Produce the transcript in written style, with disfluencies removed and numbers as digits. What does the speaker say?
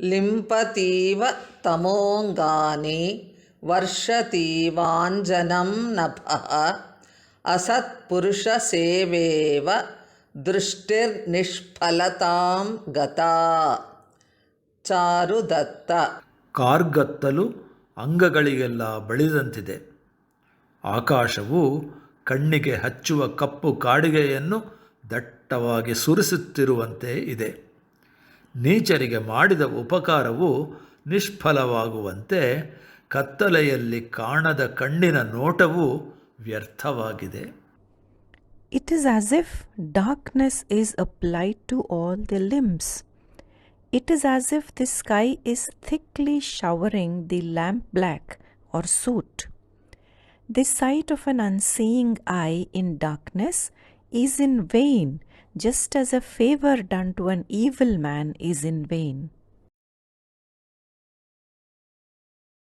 ಲಿಂಪತೀವ ತಮೋಂಗಾನಿ ವರ್ಷತೀವಾಂಜನಂ ನಭಃ ಅಸತ್ಪುರುಷ ಸೇವೇವ ದೃಷ್ಟಿರ್ನಿಷ್ಫಲತಾಂ ಗತಾ. ಚಾರುದತ್ತ. ಕಾರ್ಗತ್ತಲು ಅಂಗಗಳಿಗೆಲ್ಲ ಬಳಿದಂತಿದೆ. ಆಕಾಶವು ಕಣ್ಣಿಗೆ ಹಚ್ಚುವ ಕಪ್ಪು ಕಾಡಿಗೆಯನ್ನು ದಟ್ಟವಾಗಿ ಸುರಿಸುತ್ತಿರುವಂತೆ ಇದೆ. ನೀಚರಿಗೆ ಮಾಡಿದ ಉಪಕಾರವು ನಿಷ್ಫಲವಾಗುವಂತೆ ಕತ್ತಲೆಯಲ್ಲಿ ಕಾಣದ ಕಣ್ಣಿನ ನೋಟವು ವ್ಯರ್ಥವಾಗಿದೆ. It is as if darkness is applied to all the limbs. It is as if the sky is thickly showering the lamp black or soot. The sight of an unseeing eye in darkness is in vain, just as a favor done to an evil man is in vain.